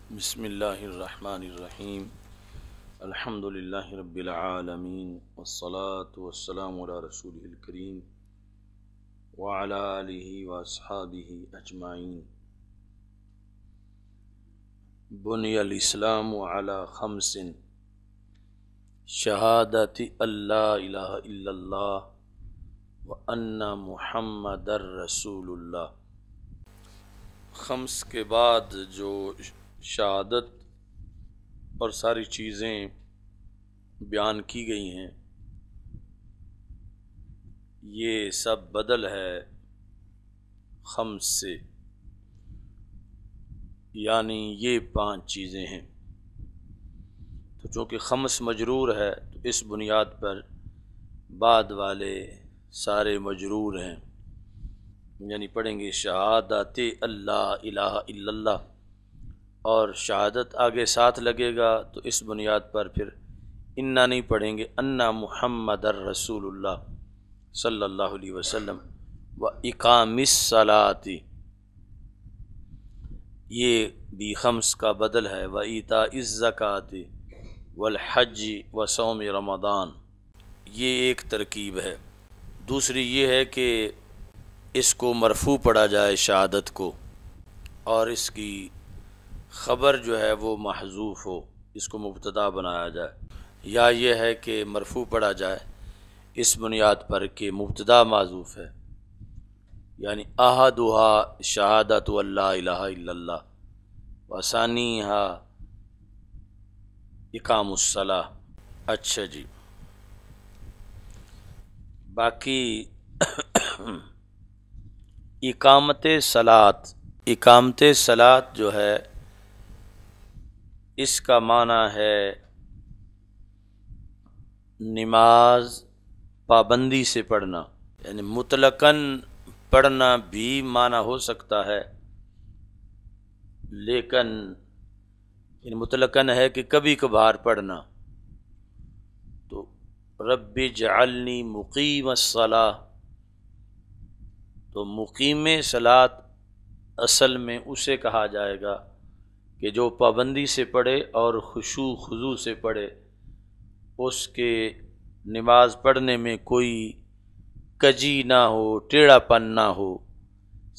بسم اللہ الرحمن الرحیم الحمد للہ رب العالمین والصلاة والسلام علی رسولہ الکریم وعلی آلہ واصحابہ اجمعین۔ بنی الاسلام علی خمس شہادت اللہ الہ الا اللہ وان محمد رسول اللہ۔ خمس کے بعد جو شہادت اور ساری چیزیں بیان کی گئی ہیں یہ سب بدل ہے خمس سے، یعنی یہ 5 چیزیں ہیں۔ تو چونکہ خمس مجرور ہے تو اس بنیاد پر بعد والے سارے مجرور ہیں، یعنی پڑھیں گے شہادت اللہ الہ الا اللہ، اور شہادت آگے ساتھ لگے گا تو اس بنیاد پر پھر انا نہیں پڑھیں گے، انا محمد الرسول اللہ صلی اللہ علیہ وسلم و اقام الصلاۃ، یہ بھی خمس کا بدل ہے، و ایتاء الزکوٰۃ والحج و صوم رمضان، یہ ایک ترکیب ہے۔ دوسری یہ ہے کہ اس کو مرفوع پڑھا جائے شہادت کو، اور اس کی خبر جو ہے وہ محذوف ہو، اس کو مبتدا بنایا جائے، یا یہ ہے کہ مرفوع پڑھا جائے اس بنیاد پر کہ مبتدا معذوف ہے، یعنی احدھا شہادت اللہ الہ الا اللہ وثانیھا اقام الصلاۃ۔ اچھا جی، باقی اقامت صلاۃ جو ہے اس کا معنی ہے نماز پابندی سے پڑھنا، یعنی مطلقاً پڑھنا بھی معنی ہو سکتا ہے، لیکن مطلقاً ہے کہ کبھی کبھار پڑھنا۔ تو رب اجعلنی مقیم الصلاۃ، تو مقیم صلاۃ اصل میں اسے کہا جائے گا کہ جو پابندی سے پڑھے اور خشوع خضوع سے پڑھے، اس کے نماز پڑھنے میں کوئی کجی نہ ہو، ٹیڑھا پن نہ ہو،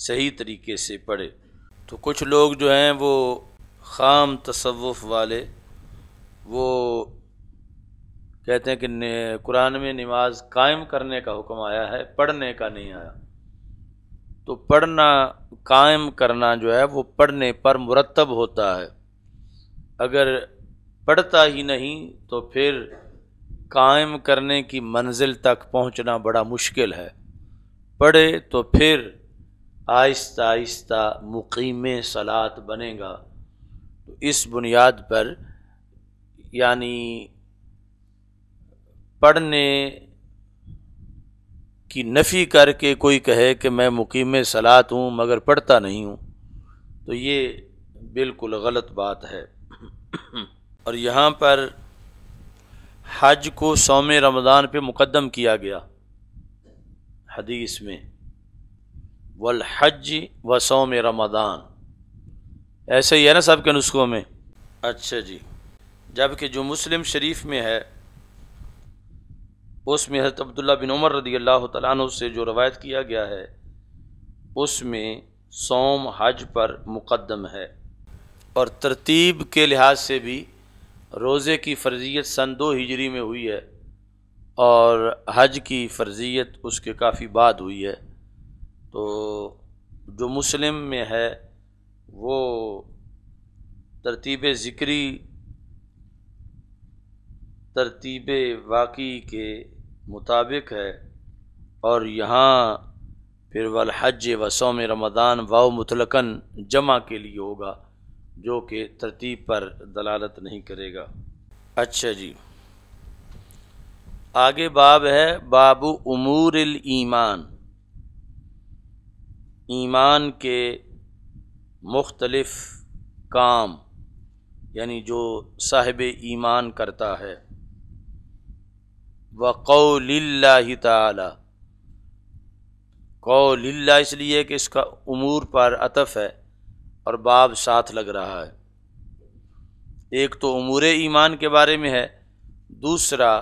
صحیح طریقے سے پڑھے۔ تو کچھ لوگ جو ہیں وہ خام تصوف والے، وہ کہتے ہیں کہ قرآن میں نماز قائم کرنے کا حکم آیا ہے، پڑھنے کا نہیں آیا۔ تو پڑھنا، قائم کرنا جو ہے وہ پڑھنے پر مرتب ہوتا ہے، اگر پڑھتا ہی نہیں تو پھر قائم کرنے کی منزل تک پہنچنا بڑا مشکل ہے۔ پڑھے تو پھر آہستہ آہستہ مقیم صلاۃ بنے گا۔ تو اس بنیاد پر یعنی پڑھنے کی نفی کر کے کوئی کہے کہ میں مقیم صلاۃ ہوں مگر پڑھتا نہیں ہوں، تو یہ بالکل غلط بات ہے۔ اور یہاں پر حج کو صوم رمضان پہ مقدم کیا گیا حدیث میں، والحج و صوم رمضان، ایسے ہی ہے نا سب کے نسخوں میں؟ اچھا جی، جبکہ جو مسلم شریف میں ہے اس میں حضرت عبداللہ بن عمر رضی اللہ تعالیٰ عنہ سے جو روایت کیا گیا ہے اس میں صوم حج پر مقدم ہے، اور ترتیب کے لحاظ سے بھی روزے کی فرضیت سن 2 ہجری میں ہوئی ہے اور حج کی فرضیت اس کے کافی بعد ہوئی ہے۔ تو جو مسلم میں ہے وہ ترتیب ذکری ترتیب واقعی کے مطابق ہے، اور یہاں پھر والحج و صوم رمضان واو مطلقاً جمع کے لیے ہوگا، جو کہ ترتیب پر دلالت نہیں کرے گا۔ اچھا جی، آگے باب ہے باب امور الایمان، ایمان کے مختلف کام، یعنی جو صاحب ایمان کرتا ہے۔ وقول اللہ تعالی، قول اللہ اس لیے کہ اس کا امور پر عطف ہے اور باب ساتھ لگ رہا ہے، ایک تو امور ایمان کے بارے میں ہے، دوسرا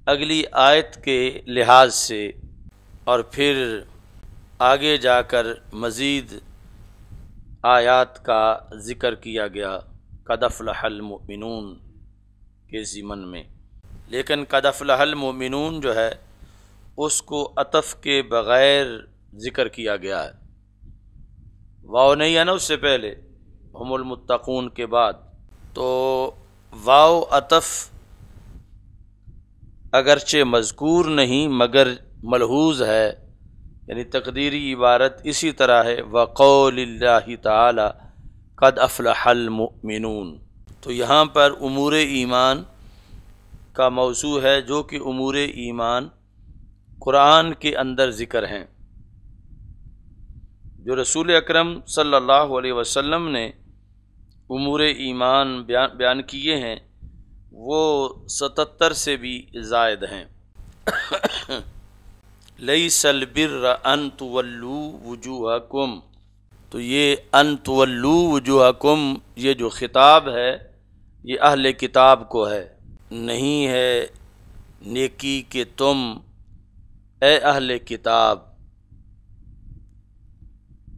اگلی آیت کے لحاظ سے، اور پھر آگے جا کر مزید آیات کا ذکر کیا گیا قد افلح المؤمنون کے ضمن میں۔ لیکن قد افلح المؤمنون جو ہے اس کو عطف کے بغیر ذکر کیا گیا ہے، واو نہیں ہے نا اس سے پہلے، ہم المتقون کے بعد، تو واو عطف اگرچہ مذکور نہیں مگر ملحوظ ہے، یعنی تقدیری عبارت اسی طرح ہے وقول اللہ تعالی قد افلح المؤمنون۔ تو یہاں پر امور ایمان کا موضوع ہے، جو کہ امور ایمان قرآن کے اندر ذکر ہیں، جو رسول اکرم صلی اللہ علیہ وسلم نے امور ایمان بیان کیے ہیں وہ 77 سے بھی زائد ہیں۔ لیس البر ان تولوا وجوہکم، تو یہ ان تولوا وجوہکم، یہ جو خطاب ہے یہ اہل کتاب کو ہے، نہیں ہے نیکی کہ تم اے اہل کتاب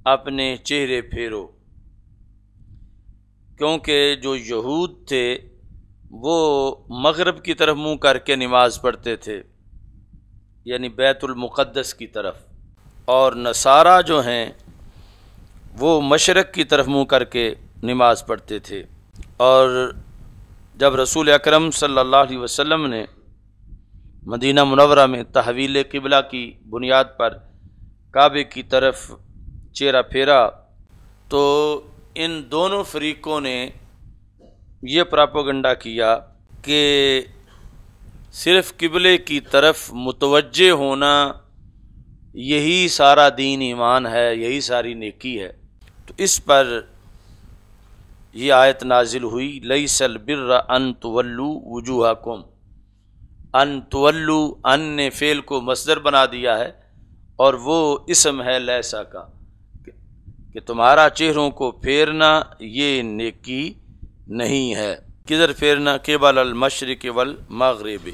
اپنے چہرے پھیرو، کیونکہ جو یہود تھے وہ مغرب کی طرف منہ کر کے نماز پڑھتے تھے، یعنی بیت المقدس کی طرف، اور نصارہ جو ہیں وہ مشرق کی طرف منہ کر کے نماز پڑھتے تھے۔ اور جب رسول اکرم صلی اللہ علیہ وسلم نے مدینہ منورہ میں تحویل قبلہ کی بنیاد پر کعبے کی طرف چہرہ پھیرا تو ان دونوں فریقوں نے یہ پراپوگنڈا کیا کہ صرف قبلے کی طرف متوجہ ہونا یہی سارا دین ایمان ہے، یہی ساری نیکی ہے۔ تو اس پر یہ آیت نازل ہوئی لیس البر ان تولوا وجوہکم، ان تولوا، ان نے فعل کو مصدر بنا دیا ہے اور وہ اسم ہے لیسا کا، کہ تمہارا چہروں کو پھیرنا یہ نیکی نہیں ہے۔ کدھر پھیرنا؟ قبل المشرق والمغرب،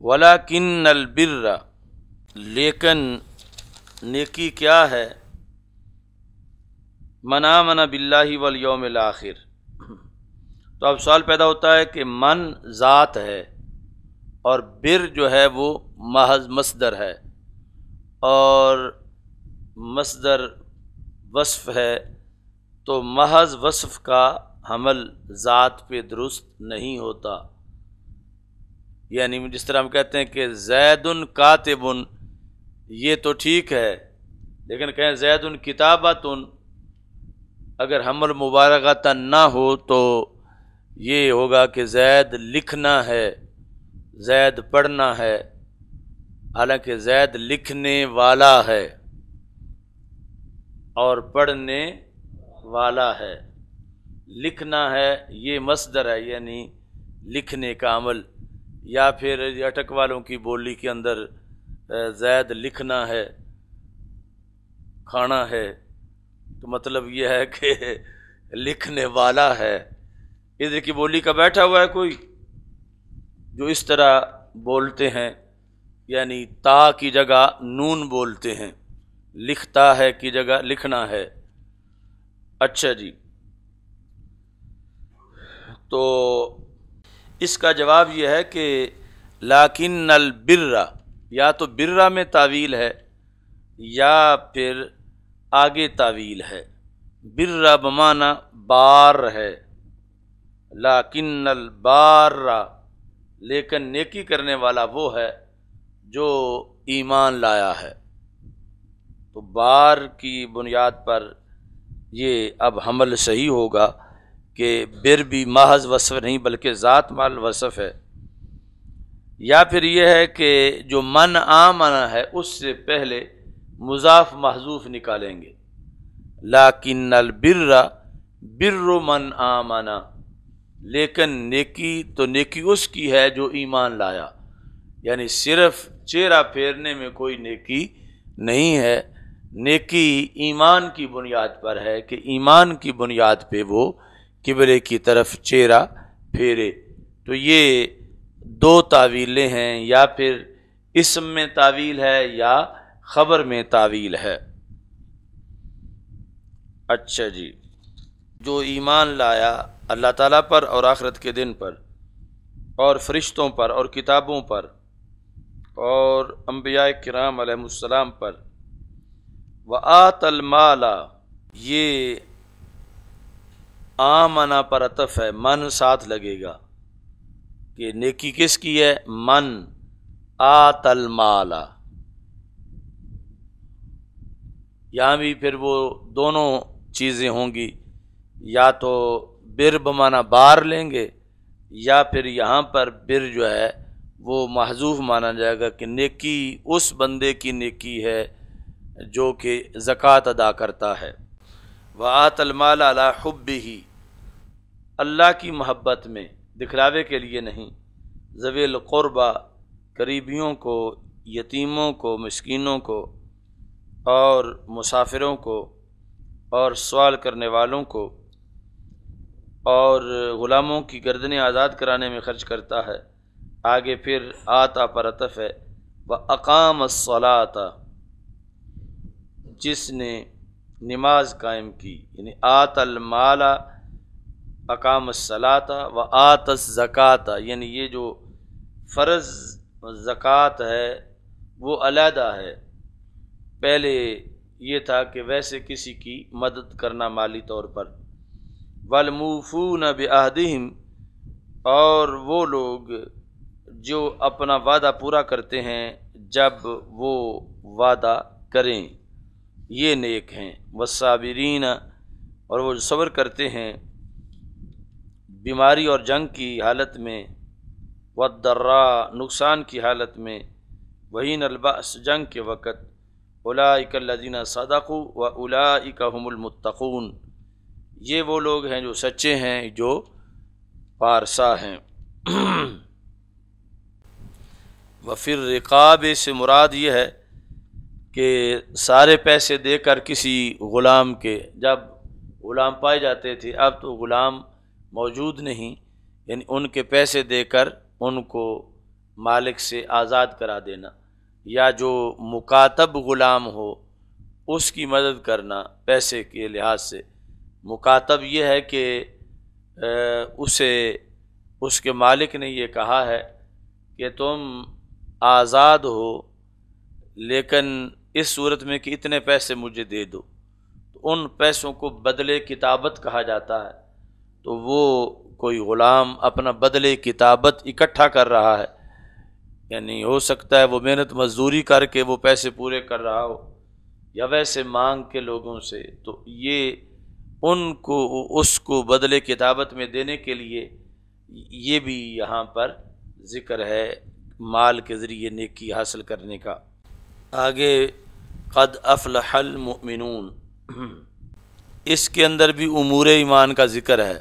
ولکن البر، لیکن نیکی کیا ہے؟ من آمن باللہ والیوم الآخر۔ تو اب سوال پیدا ہوتا ہے کہ من ذات ہے اور بر جو ہے وہ محض مصدر ہے، اور مصدر وصف ہے، تو محض وصف کا حمل ذات پہ درست نہیں ہوتا۔ یعنی جس طرح ہم کہتے ہیں کہ زید کاتب، یہ تو ٹھیک ہے، لیکن کہیں زید کتابۃ، اگر حمل مبالغۃ نہ ہو تو یہ ہوگا کہ زید لکھنا ہے، زید پڑھنا ہے، حالانکہ زید لکھنے والا ہے اور پڑھنے والا ہے۔ لکھنا ہے یہ مصدر ہے، یعنی لکھنے کا عمل، یا پھر اٹک والوں کی بولی کے اندر زید لکھنا ہے، کھانا ہے، تو مطلب یہ ہے کہ لکھنے والا ہے۔ ادھر کی بولی کا بیٹھا ہوا ہے کوئی جو اس طرح بولتے ہیں، یعنی تا کی جگہ نون بولتے ہیں، لکھتا ہے کی جگہ لکھنا ہے۔ اچھا جی، تو اس کا جواب یہ ہے کہ لیکن البر، یا تو برہ میں تعویل ہے یا پھر آگے تعویل ہے۔ برہ بمعنی بار ہے، لیکن البار، لیکن نیکی کرنے والا وہ ہے جو ایمان لایا ہے۔ تو بار کی بنیاد پر یہ اب حمل صحیح ہوگا کہ بر بھی محض وصف نہیں بلکہ ذات مال وصف ہے۔ یا پھر یہ ہے کہ جو من آمن ہے اس سے پہلے مضاف محذوف نکالیں گے، لیکن البر بر من آمن، لیکن نیکی تو نیکی اس کی ہے جو ایمان لایا، یعنی صرف چہرہ پھیرنے میں کوئی نیکی نہیں ہے، نیکی ایمان کی بنیاد پر ہے کہ ایمان کی بنیاد پہ وہ قبلے کی طرف چہرہ پھیرے۔ تو یہ دو تعویلیں ہیں، یا پھر اسم میں تعویل ہے یا خبر میں تعویل ہے۔ اچھا جی، جو ایمان لایا اللہ تعالیٰ پر اور آخرت کے دن پر اور فرشتوں پر اور کتابوں پر اور انبیاء کرام علیہ السلام پر، وآت المال، یہ آمنا پر عطف ہے، من ساتھ لگے گا کہ نیکی کس کی ہے؟ من آت المال۔ یہاں بھی پھر وہ دونوں چیزیں ہوں گی، یا تو بر بمانا بار لیں گے، یا پھر یہاں پر بر جو ہے وہ محذوف مانا جائے گا کہ نیکی اس بندے کی نیکی ہے جو کہ زکوٰۃ ادا کرتا ہے۔ وآت المال علی حبہ، اللہ کی محبت میں، دکھلاوے کے لیے نہیں، ذوی القربہ، قریبیوں کو، یتیموں کو، مسکینوں کو اور مسافروں کو اور سوال کرنے والوں کو اور غلاموں کی گردنیں آزاد کرانے میں خرچ کرتا ہے۔ آگے پھر آتا پر عطف ہے، وَأَقَامَ الصَّلَاةَ، جس نے نماز قائم کی، یعنی آت المال، اقام الصلاۃ وآت الزکاۃ، یعنی یہ جو فرض زکوٰۃ ہے وہ علیحدہ ہے۔ پہلے یہ تھا کہ ویسے کسی کی مدد کرنا مالی طور پر۔ وَالْمُوفُونَ بِعَهْدِهِمْ، اور وہ لوگ جو اپنا وعدہ پورا کرتے ہیں جب وہ وعدہ کریں، یہ نیک ہیں۔ والصابرین، اور وہ جو صبر کرتے ہیں بیماری اور جنگ کی حالت میں، والضراء، نقصان کی حالت میں، وحین البأس، جنگ کے وقت، اولئک الذین صدقوا واولئک هم المتقون، یہ وہ لوگ ہیں جو سچے ہیں، جو پارسا ہیں۔ وفی الرقاب سے مراد یہ ہے کہ سارے پیسے دے کر کسی غلام کے، جب غلام پائے جاتے تھے اب تو غلام موجود نہیں، یعنی ان کے پیسے دے کر ان کو مالک سے آزاد کرا دینا، یا جو مکاتب غلام ہو اس کی مدد کرنا پیسے کے لحاظ سے۔ مکاتب یہ ہے کہ اسے اس کے مالک نے یہ کہا ہے کہ تم آزاد ہو لیکن اس صورت میں کہ اتنے پیسے مجھے دے دو، تو ان پیسوں کو بدلے کتابت کہا جاتا ہے۔ تو وہ کوئی غلام اپنا بدلے کتابت اکٹھا کر رہا ہے، یعنی ہو سکتا ہے وہ محنت مزدوری کر کے وہ پیسے پورے کر رہا ہو، یا ویسے مانگ کے لوگوں سے، تو یہ ان کو اس کو بدلے کتابت میں دینے کے لیے یہ بھی یہاں پر ذکر ہے مال کے ذریعے نیکی حاصل کرنے کا۔ آگے قد افلح المؤمنون، اس کے اندر بھی امور ایمان کا ذکر ہے،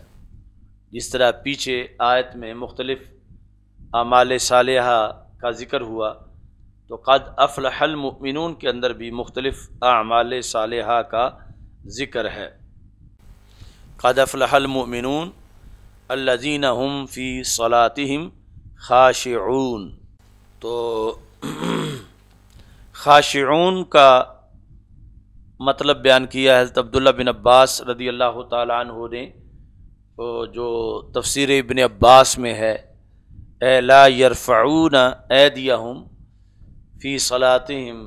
جس طرح پیچھے آیت میں مختلف اعمال صالحہ کا ذکر ہوا، تو قد افلح المؤمنون کے اندر بھی مختلف اعمال صالحہ کا ذکر ہے۔ قد افلح المؤمنون الذین هم فی صلاتهم خاشعون، تو خاشعون کا مطلب بیان کیا ہے حضرت عبداللہ بن عباس رضی اللہ تعالی عنہ نے، جو تفسیر ابن عباس میں ہے، اے لا یرفعون ایدیہم فی صلاتہم،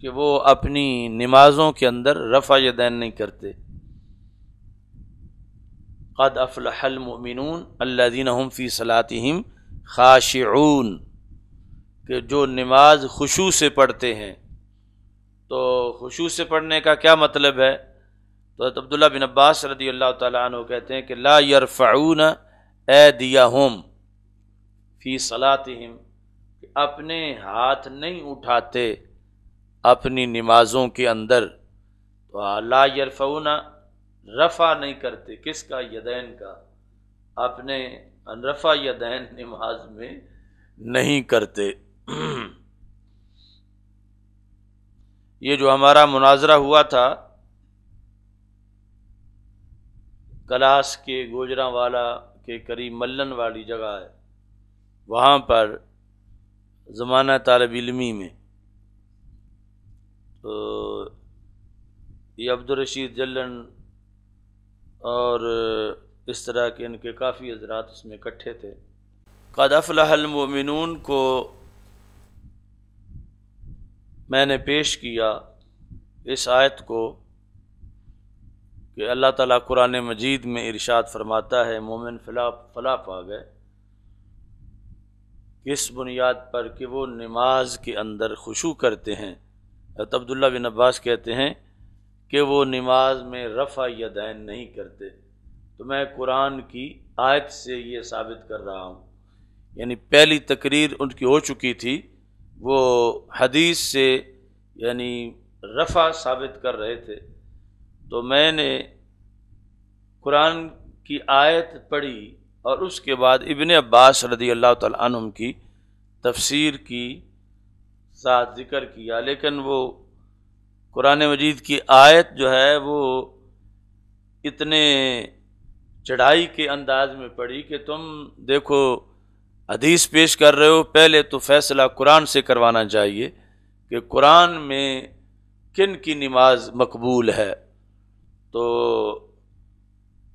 کہ وہ اپنی نمازوں کے اندر رفع یدین نہیں کرتے۔ قد افلح المؤمنون الذین هم فی صلاتہم خاشعون، کہ جو نماز خشوع سے پڑھتے ہیں۔ تو خشوع سے پڑھنے کا کیا مطلب ہے؟ تو حضرت عبداللہ بن عباس رضی اللہ تعالیٰ عنہ کہتے ہیں کہ لا یرفعون ایدیہم فی صلاتہم، کہ اپنے ہاتھ نہیں اٹھاتے اپنی نمازوں کے اندر۔ تو لا یرفعون، رفع نہیں کرتے، کس کا؟ یدین کا، اپنے رفع یدین نماز میں نہیں کرتے۔ یہ جو ہمارا مناظرہ ہوا تھا کلاس کے گوجراں والا کے قریب ملن والی جگہ ہے، وہاں پر زمانہ طالب علمی میں تو یہ عبدالرشید جلن اور اس طرح کے ان کے کافی حضرات اس میں اکٹھے تھے۔ قد افلح المؤمنون کو میں نے پیش کیا اس آیت کو کہ اللہ تعالیٰ قرآن مجید میں ارشاد فرماتا ہے مومن فلاح پا گئے، کس بنیاد پر کہ وہ نماز کے اندر خشوع کرتے ہیں۔ حضرت عبداللہ بن عباس کہتے ہیں کہ وہ نماز میں رفع یدین نہیں کرتے، تو میں قرآن کی آیت سے یہ ثابت کر رہا ہوں، یعنی پہلی تقریر ان کی ہو چکی تھی، وہ حدیث سے یعنی رفع ثابت کر رہے تھے، تو میں نے قرآن کی آیت پڑھی اور اس کے بعد ابن عباس رضی اللہ تعالیٰ عنہم کی تفسیر کی ساتھ ذکر کیا، لیکن وہ قرآن مجید کی آیت جو ہے وہ اتنے چڑھائی کے انداز میں پڑھی کہ تم دیکھو حدیث پیش کر رہے ہو، پہلے تو فیصلہ قرآن سے کروانا چاہیے کہ قرآن میں کن کی نماز مقبول ہے، تو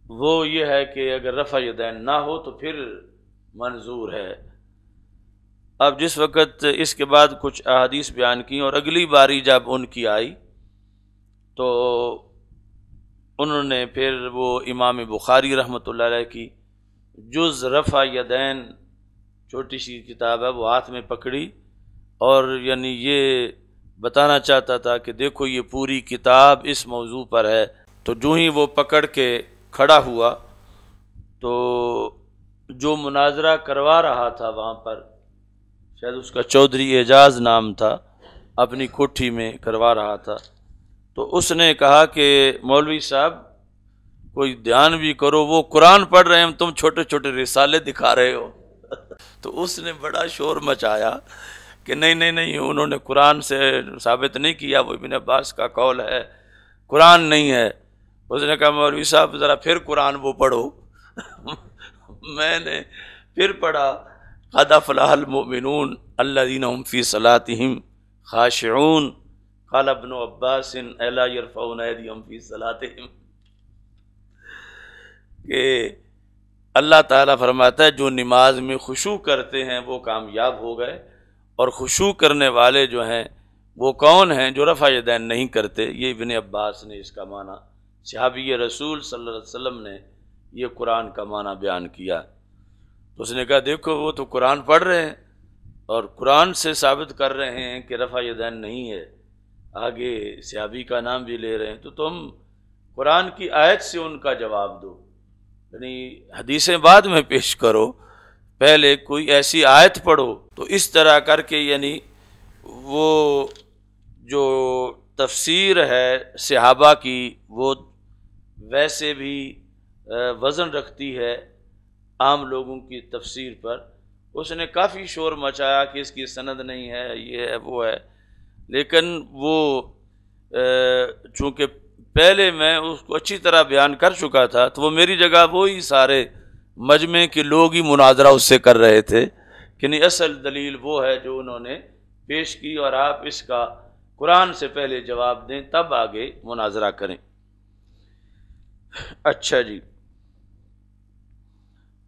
وہ یہ ہے کہ اگر رفع یدین نہ ہو تو پھر منظور ہے۔ اب جس وقت اس کے بعد کچھ احادیث بیان کی اور اگلی باری جب ان کی آئی تو انہوں نے پھر وہ امام بخاری رحمۃ اللہ علیہ کی جز رفع یدین چھوٹی سی کتاب ہے وہ ہاتھ میں پکڑی اور یعنی یہ بتانا چاہتا تھا کہ دیکھو یہ پوری کتاب اس موضوع پر ہے، تو جو ہی وہ پکڑ کے کھڑا ہوا تو جو مناظرہ کروا رہا تھا وہاں پر، شاید اس کا چودھری اعجاز نام تھا، اپنی کوٹھی میں کروا رہا تھا، تو اس نے کہا کہ مولوی صاحب کوئی دھیان بھی کرو، وہ قرآن پڑھ رہے ہیں تم چھوٹے چھوٹے رسالے دکھا رہے ہو۔ تو اس نے بڑا شور مچایا کہ نہیں انہوں نے قرآن سے ثابت نہیں کیا، وہ ابن عباس کا قول ہے، قرآن نہیں ہے۔ اس نے کہا مولوی صاحب ذرا پھر قرآن وہ پڑھو۔ میں نے پھر پڑھا قد افلح المؤمنون الذین هم فی صلاتهم خاشعون قال ابن عباس الا یرفعون ایدیہم فی صلاتهم، کہ اللہ تعالیٰ فرماتا ہے جو نماز میں خشوع کرتے ہیں وہ کامیاب ہو گئے، اور خشوع کرنے والے جو ہیں وہ کون ہیں جو رفع یدین نہیں کرتے۔ یہ ابن عباس نے اس کا معنی، صحابی رسول صلی اللہ علیہ وسلم نے یہ قرآن کا معنی بیان کیا۔ تو اس نے کہا دیکھو وہ تو قرآن پڑھ رہے ہیں اور قرآن سے ثابت کر رہے ہیں کہ رفع یدین نہیں ہے، آگے صحابی کا نام بھی لے رہے ہیں، تو تم قرآن کی آیت سے ان کا جواب دو، یعنی حدیثیں بعد میں پیش کرو، پہلے کوئی ایسی آیت پڑھو۔ تو اس طرح کر کے یعنی وہ جو تفسیر ہے صحابہ کی وہ ویسے بھی وزن رکھتی ہے عام لوگوں کی تفسیر پر۔ اس نے کافی شور مچایا کہ اس کی سند نہیں ہے، یہ ہے وہ ہے، لیکن وہ چونکہ پہلے میں اس کو اچھی طرح بیان کر چکا تھا تو وہ میری جگہ وہی سارے مجمع کے لوگ ہی مناظرہ اس سے کر رہے تھے کہ نہیں اصل دلیل وہ ہے جو انہوں نے پیش کی، اور آپ اس کا قرآن سے پہلے جواب دیں تب آگے مناظرہ کریں۔ اچھا جی،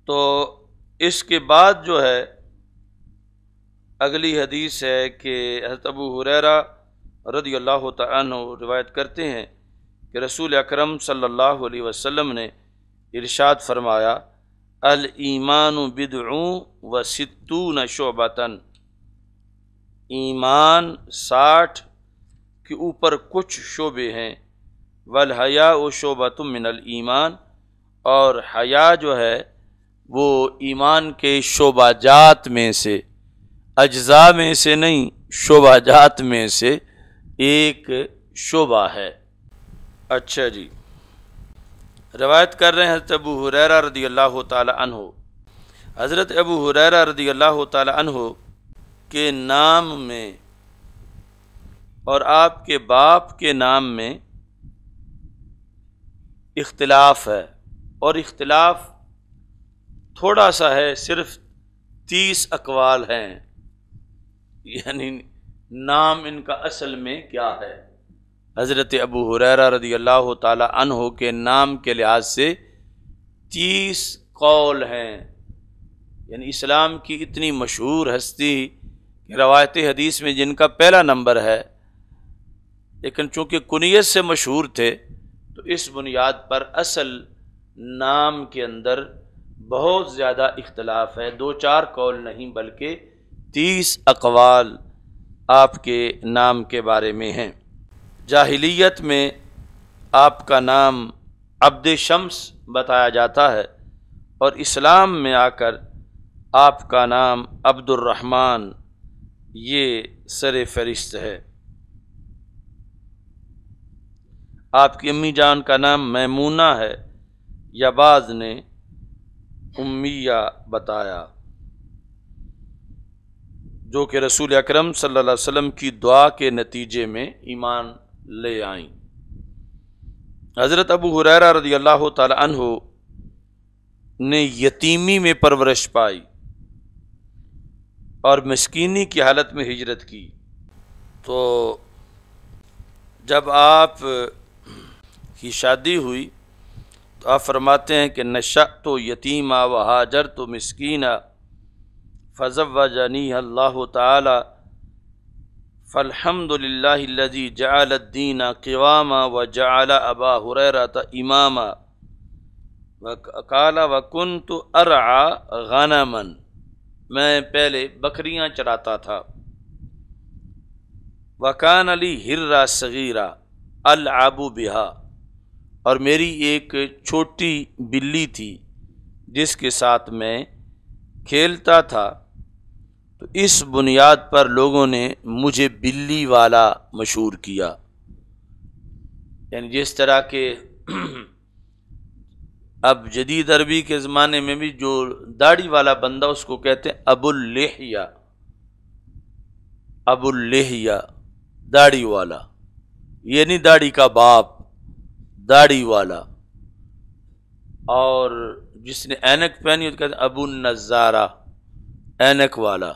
تو اس کے بعد جو ہے اگلی حدیث ہے کہ حضرت ابو ہریرہ رضی اللہ تعالیٰ عنہ روایت کرتے ہیں کہ رسول اکرم صلی اللہ علیہ وسلم نے ارشاد فرمایا الایمان بدع و ستون شعبۃ، ایمان 60 کے اوپر کچھ شعبے ہیں، والحیاء شعبۃ من الایمان، اور حیا جو ہے وہ ایمان کے شعبہ جات میں سے، اجزاء میں سے نہیں، شعبہ جات میں سے ایک شعبہ ہے۔ اچھا جی، روایت کر رہے ہیں حضرت ابو ہریرہ رضی اللہ تعالی عنہ۔ حضرت ابو ہریرہ رضی اللہ تعالی عنہ کے نام میں اور آپ کے باپ کے نام میں اختلاف ہے، اور اختلاف تھوڑا سا ہے، صرف 30 اقوال ہیں، یعنی نام ان کا اصل میں کیا ہے۔ حضرت ابو ہریرہ رضی اللہ تعالی عنہ کے نام کے لحاظ سے 30 قول ہیں، یعنی اسلام کی اتنی مشہور ہستی کہ روایت حدیث میں جن کا پہلا نمبر ہے، لیکن چونکہ کنیت سے مشہور تھے تو اس بنیاد پر اصل نام کے اندر بہت زیادہ اختلاف ہے، 2-4 قول نہیں بلکہ 30 اقوال آپ کے نام کے بارے میں ہیں۔ جاہلیت میں آپ کا نام عبد شمس بتایا جاتا ہے، اور اسلام میں آ کر آپ کا نام عبد الرحمن یہ سر فہرست ہے۔ آپ کی امی جان کا نام میمونہ ہے، یا بعض نے امیہ بتایا، جو کہ رسول اکرم صلی اللہ علیہ وسلم کی دعا کے نتیجے میں ایمان لے آئیں۔ حضرت ابو ہریرہ رضی اللہ تعالی عنہ نے یتیمی میں پرورش پائی اور مسکینی کی حالت میں ہجرت کی، تو جب آپ کی شادی ہوئی تو آپ فرماتے ہیں کہ نشأت یتیما وہاجرت مسکینا فزوجنی اللہ تعالی فالحمد للہ الذی جعل الدین قواما وجعل ابا ہریرہ اماما وقال وکنت ارعى غنما، میں پہلے بکریاں چراتا تھا، وکان لی ہرہ صغیرہ العب بها، اور میری ایک چھوٹی بلی تھی جس کے ساتھ میں کھیلتا تھا، تو اس بنیاد پر لوگوں نے مجھے بلی والا مشہور کیا، یعنی جس طرح کے اب جدید عربی کے زمانے میں بھی جو داڑھی والا بندہ اس کو کہتے ہیں ابو اللحیہ، ابو اللحیہ داڑھی والا، یہ نہیں داڑھی کا باپ، داڑھی والا۔ اور جس نے اینک پہنی ہے تو کہتے ہیں ابو النظارہ، اینک والا۔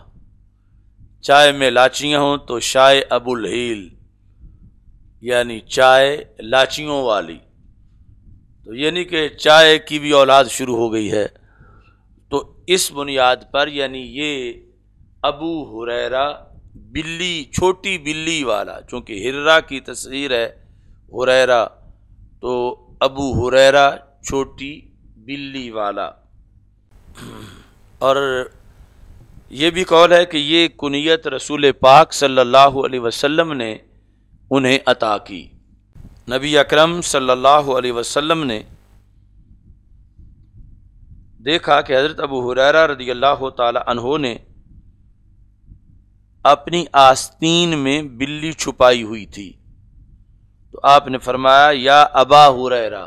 چائے میں لاچیاں ہوں تو شائے ابو الہیل، یعنی چائے لاچیوں والی، تو یہ نہیں کہ چائے کی بھی اولاد شروع ہو گئی ہے۔ تو اس بنیاد پر یعنی یہ ابو ہریرہ بلی، چھوٹی بلی والا، چونکہ ہرہ کی تصغیر ہے ہریرہ، تو ابو ہریرہ چھوٹی بلی والا۔ اور یہ بھی قول ہے کہ یہ کنیت رسول پاک صلی اللہ علیہ وسلم نے انہیں عطا کی۔ نبی اکرم صلی اللہ علیہ وسلم نے دیکھا کہ حضرت ابو ہریرہ رضی اللہ تعالی عنہ نے اپنی آستین میں بلی چھپائی ہوئی تھی، تو آپ نے فرمایا یا ابا ہریرہ،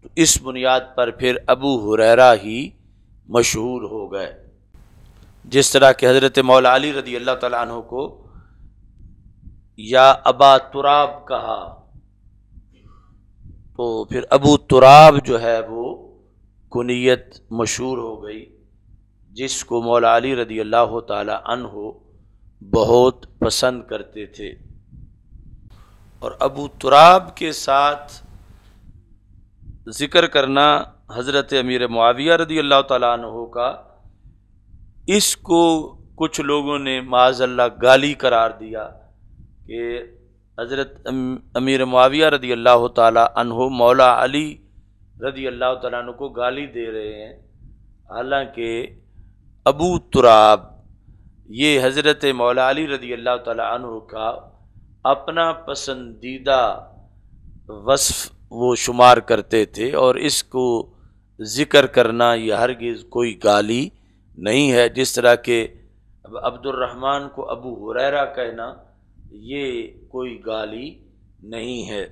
تو اس بنیاد پر پھر ابو ہریرہ ہی مشہور ہو گئے، جس طرح کہ حضرت مولا علی رضی اللہ تعالیٰ عنہ کو یا ابا تراب کہا، تو پھر ابو تراب جو ہے وہ کنیت مشہور ہو گئی، جس کو مولا علی رضی اللہ تعالی عنہ بہت پسند کرتے تھے۔ اور ابو تراب کے ساتھ ذکر کرنا حضرت امیر معاویہ رضی اللہ تعالی عنہ کا، اس کو کچھ لوگوں نے معاذ اللہ گالی قرار دیا کہ حضرت امیر معاویہ رضی اللہ تعالی عنہ مولا علی رضی اللہ تعالیٰ عنہ کو گالی دے رہے ہیں، حالانکہ ابو تراب یہ حضرت مولا علی رضی اللہ تعالیٰ عنہ کا اپنا پسندیدہ وصف وہ شمار کرتے تھے، اور اس کو ذکر کرنا یہ ہرگز کوئی گالی نہیں ہے، جس طرح کہ عبد الرحمن کو ابو ہریرہ کہنا یہ کوئی گالی نہیں ہے۔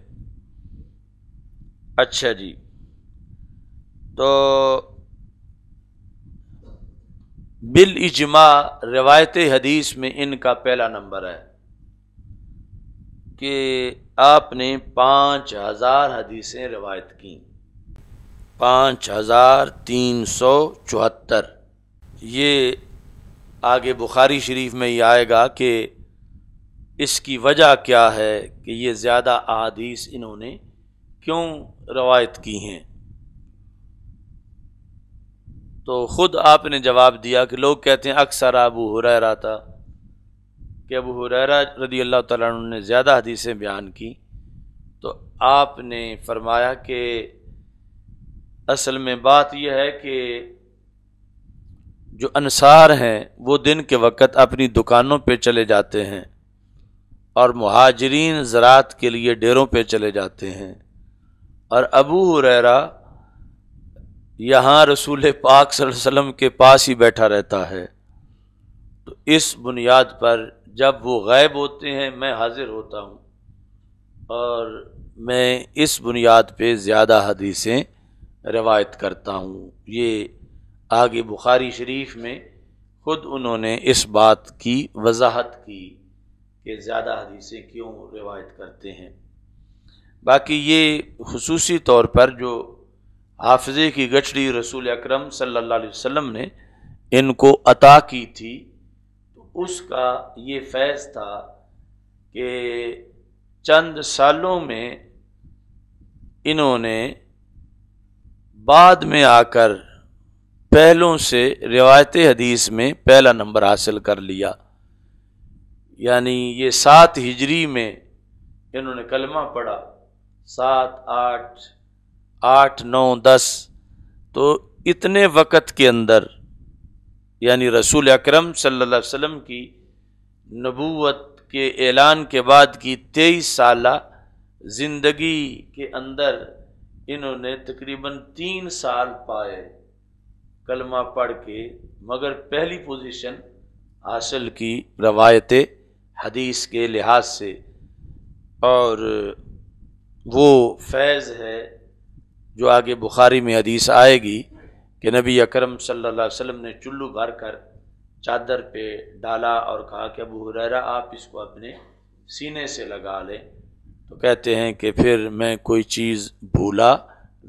اچھا جی، تو بالاجماع روایت حدیث میں ان کا پہلا نمبر ہے کہ آپ نے 5000 حدیثیں روایت کیں، 5374۔ یہ آگے بخاری شریف میں یہ آئے گا کہ اس کی وجہ کیا ہے کہ یہ زیادہ احادیث انہوں نے کیوں روایت کی ہیں۔ تو خود آپ نے جواب دیا کہ لوگ کہتے ہیں اکثر ابو ہریرہ تھا، کہ ابو ہریرہ رضی اللہ تعالیٰ عنہ نے زیادہ حدیثیں بیان کی، تو آپ نے فرمایا کہ اصل میں بات یہ ہے کہ جو انصار ہیں وہ دن کے وقت اپنی دکانوں پہ چلے جاتے ہیں، اور مہاجرین زراعت کے لیے ڈیروں پہ چلے جاتے ہیں، اور ابو ہریرہ یہاں رسول پاک صلی اللہ علیہ وسلم کے پاس ہی بیٹھا رہتا ہے۔ تو اس بنیاد پر جب وہ غائب ہوتے ہیں میں حاضر ہوتا ہوں، اور میں اس بنیاد پہ زیادہ حدیثیں روایت کرتا ہوں۔ یہ آگے بخاری شریف میں خود انہوں نے اس بات کی وضاحت کی کہ زیادہ حدیثیں کیوں روایت کرتے ہیں۔ باقی یہ خصوصی طور پر جو حافظے کی گٹھڑی رسول اکرم صلی اللہ علیہ وسلم نے ان کو عطا کی تھی، تو اس کا یہ فیض تھا کہ چند سالوں میں انہوں نے بعد میں آ کر پہلوں سے روایت حدیث میں پہلا نمبر حاصل کر لیا۔ یعنی یہ 7 ہجری میں انہوں نے کلمہ پڑھا، 7 8 9 10، تو اتنے وقت کے اندر یعنی رسول اکرم صلی اللہ علیہ وسلم کی نبوت کے اعلان کے بعد کی 23 سالہ زندگی کے اندر انہوں نے تقریباً 3 سال پائے کلمہ پڑھ کے، مگر پہلی پوزیشن حاصل کی روایت حدیث کے لحاظ سے۔ اور وہ فیض ہے جو آگے بخاری میں حدیث آئے گی کہ نبی اکرم صلی اللہ علیہ وسلم نے چلو بھر کر چادر پہ ڈالا اور کہا کہ ابو ہریرہ آپ اس کو اپنے سینے سے لگا لیں، تو کہتے ہیں کہ پھر میں کوئی چیز بھولا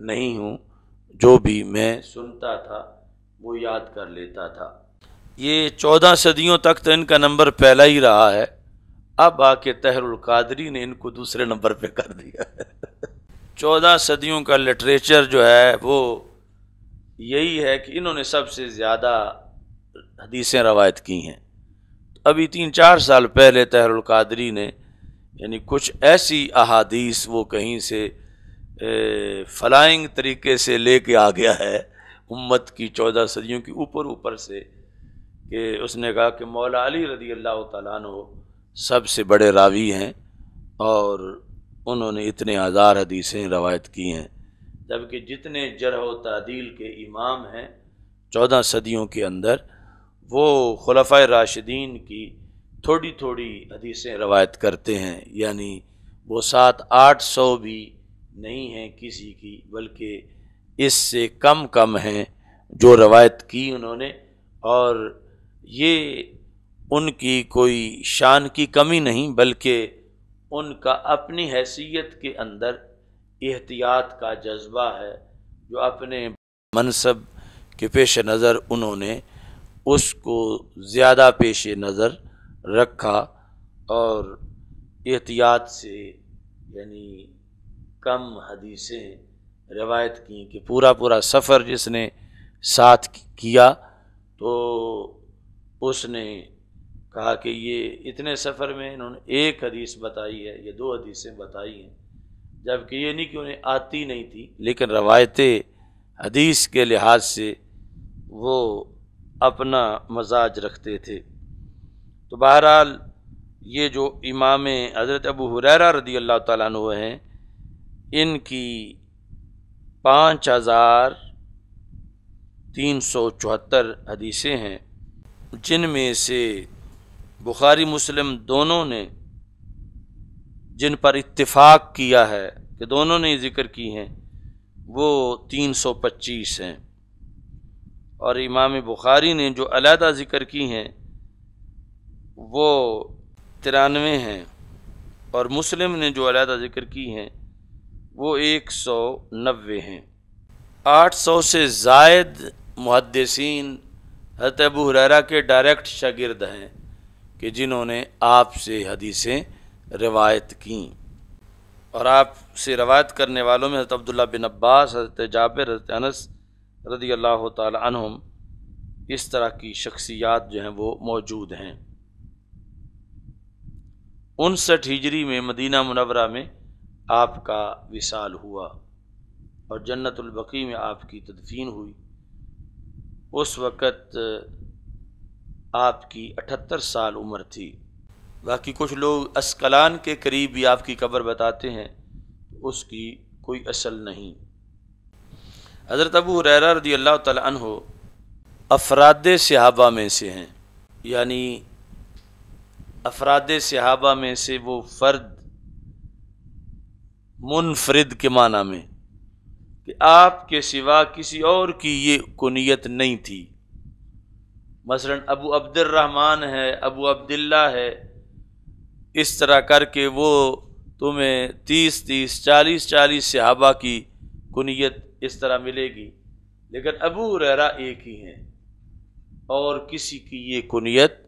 نہیں ہوں، جو بھی میں سنتا تھا وہ یاد کر لیتا تھا۔ یہ 14 صدیوں تک تو ان کا نمبر پہلا ہی رہا ہے، اب آ کے طاہر القادری نے ان کو دوسرے نمبر پہ کر دیا ہے۔ 14 صدیوں کا لٹریچر جو ہے وہ یہی ہے کہ انہوں نے سب سے زیادہ حدیثیں روایت کی ہیں۔ ابھی 3-4 سال پہلے طاہر القادری نے یعنی کچھ ایسی احادیث وہ کہیں سے فلائنگ طریقے سے لے کے آ گیا ہے امت کی 14 صدیوں کی اوپر سے، کہ اس نے کہا کہ مولا علی رضی اللہ تعالیٰ عنہ سب سے بڑے راوی ہیں اور انہوں نے اتنے ہزار حدیثیں روایت کی ہیں، جبکہ جتنے جرح و تعدیل کے امام ہیں 14 صدیوں کے اندر وہ خلفائے راشدین کی تھوڑی تھوڑی حدیثیں روایت کرتے ہیں، یعنی وہ 700-800 بھی نہیں ہیں کسی کی، بلکہ اس سے کم ہیں جو روایت کی انہوں نے۔ اور یہ ان کی کوئی شان کی کمی نہیں، بلکہ ان کا اپنی حیثیت کے اندر احتیاط کا جذبہ ہے، جو اپنے منصب کے پیش نظر انہوں نے اس کو زیادہ پیش نظر رکھا اور احتیاط سے یعنی کم حدیثیں روایت کی، کہ پورا سفر جس نے ساتھ کیا تو اس نے کہا کہ یہ اتنے سفر میں انہوں نے 1 حدیث بتائی ہے یا 2 حدیثیں بتائی ہیں، جبکہ یہ نہیں کہ انہیں آتی نہیں تھی، لیکن روایت حدیث کے لحاظ سے وہ اپنا مزاج رکھتے تھے۔ تو بہرحال یہ جو امام حضرت ابو ہریرہ رضی اللہ تعالیٰ عنہ ہیں، ان کی 5374 حدیثیں ہیں، جن میں سے بخاری مسلم دونوں نے جن پر اتفاق کیا ہے کہ دونوں نے ذکر کی ہیں وہ 325 ہیں، اور امام بخاری نے جو علیحدہ ذکر کی ہیں وہ 93 ہیں، اور مسلم نے جو علیحدہ ذکر کی ہیں وہ 190 ہیں۔ 800 سے زائد محدثین حضرت ابو ہریرہ کے ڈائریکٹ شاگرد ہیں کہ جنہوں نے آپ سے حدیثیں روایت کیں، اور آپ سے روایت کرنے والوں میں حضرت عبداللہ بن عباس، حضرت جابر، حضرت انس رضی اللہ تعالی عنہم، اس طرح کی شخصیات جو ہیں وہ موجود ہیں۔ 59 ہجری میں مدینہ منورہ میں آپ کا وصال ہوا اور جنت البقیع میں آپ کی تدفین ہوئی۔ اس وقت آپ کی 78 سال عمر تھی۔ باقی کچھ لوگ اسقلان کے قریب بھی آپ کی قبر بتاتے ہیں، اس کی کوئی اصل نہیں۔ حضرت ابو ہریرہ رضی اللہ تعالی عنہ افراد صحابہ میں سے ہیں، یعنی افراد صحابہ میں سے وہ فرد منفرد کے معنی میں کہ آپ کے سوا کسی اور کی یہ کنیت نہیں تھی۔ مثلا ابو عبد الرحمن ہے، ابو عبداللہ ہے، اس طرح کر کے وہ تمہیں 30 40 صحابہ کی کنیت اس طرح ملے گی، لیکن ابو ہریرہ ایک ہی ہیں اور کسی کی یہ کنیت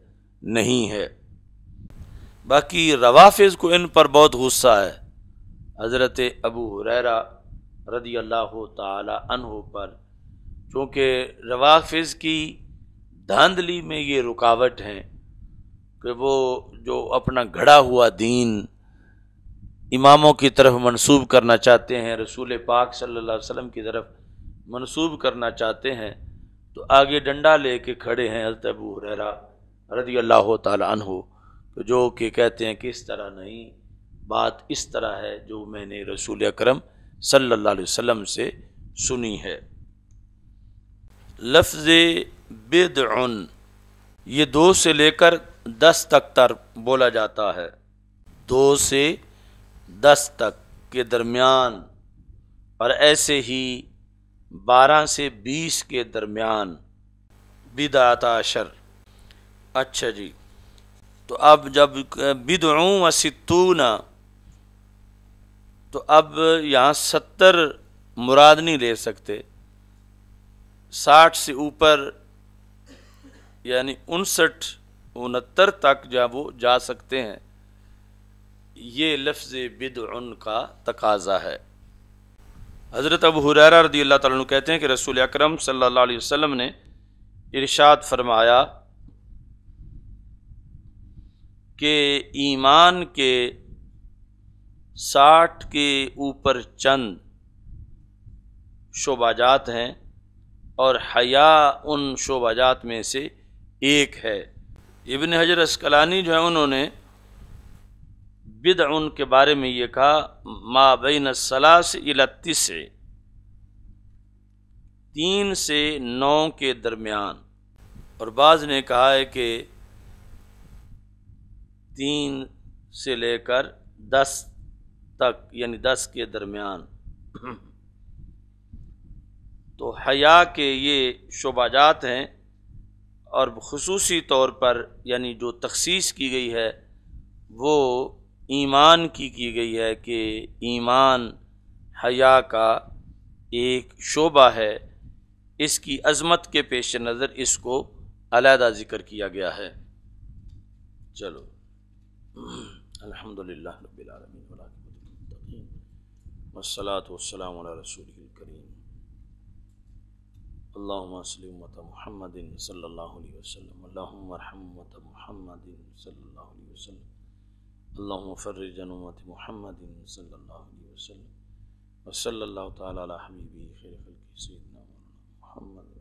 نہیں ہے۔ باقی روافض کو ان پر بہت غصہ ہے، حضرت ابو ہریرہ رضی اللہ تعالی عنہ پر، چونکہ روافض کی دھاندلی میں یہ رکاوٹ ہیں کہ وہ جو اپنا گھڑا ہوا دین اماموں کی طرف منسوب کرنا چاہتے ہیں، رسول پاک صلی اللہ علیہ وسلم کی طرف منسوب کرنا چاہتے ہیں، تو آگے ڈنڈا لے کے کھڑے ہیں حضرت ابو ہریرہ رضی اللہ تعالی عنہ، جو کہ کہتے ہیں کہ اس طرح نہیں، بات اس طرح ہے جو میں نے رسول اکرم صلی اللہ علیہ وسلم سے سنی ہے۔ لفظ بدع یہ 2 سے لے کر 10 تک بولا جاتا ہے، 2 سے 10 تک کے درمیان، اور ایسے ہی 12 سے 20 کے درمیان بدعۃ عشر۔ اچھا جی، تو اب جب بدعوں و ستون، تو اب یہاں 70 مراد نہیں لے سکتے، 60 سے اوپر یعنی 59 69 تک جب وہ جا سکتے ہیں، یہ لفظ بدع کا تقاضا ہے۔ حضرت ابو ہریرہ رضی اللہ تعالیٰ عنہ کہتے ہیں کہ رسول اکرم صلی اللہ علیہ وسلم نے ارشاد فرمایا کہ ایمان کے 60 کے اوپر چند شعبہ جات ہیں، اور حیا ان شعبہ جات میں سے ایک ہے۔ ابن حجر اسقلانی جو ہے انہوں نے بدع کے بارے میں یہ کہا ما بین الثلاث الی التسع، 3 سے 9 کے درمیان، اور بعض نے کہا ہے کہ 3 سے لے کر 10 تک، یعنی 10 کے درمیان۔ تو حیا کے یہ شعبہ جات ہیں، اور خصوصی طور پر یعنی جو تخصیص کی گئی ہے وہ ایمان کی گئی ہے کہ ایمان حیا کا ایک شعبہ ہے، اس کی عظمت کے پیش نظر اس کو علیحدہ ذکر کیا گیا ہے۔ چلو، الحمدللہ رب العالمین والعاقبۃ للمتقین والصلاۃ والسلام علی رسولہ الکریم، اللہم صلی امت محمد صلی اللہ علیہ وسلم، اللہم ارحم امت محمد صلی اللہ علیہ وسلم، اللہم فرج عن امت محمد صلی اللہ علیہ وسلم، وصلی اللہ تعالی علی حبیبہ خیر خلقہ سیدنا محمد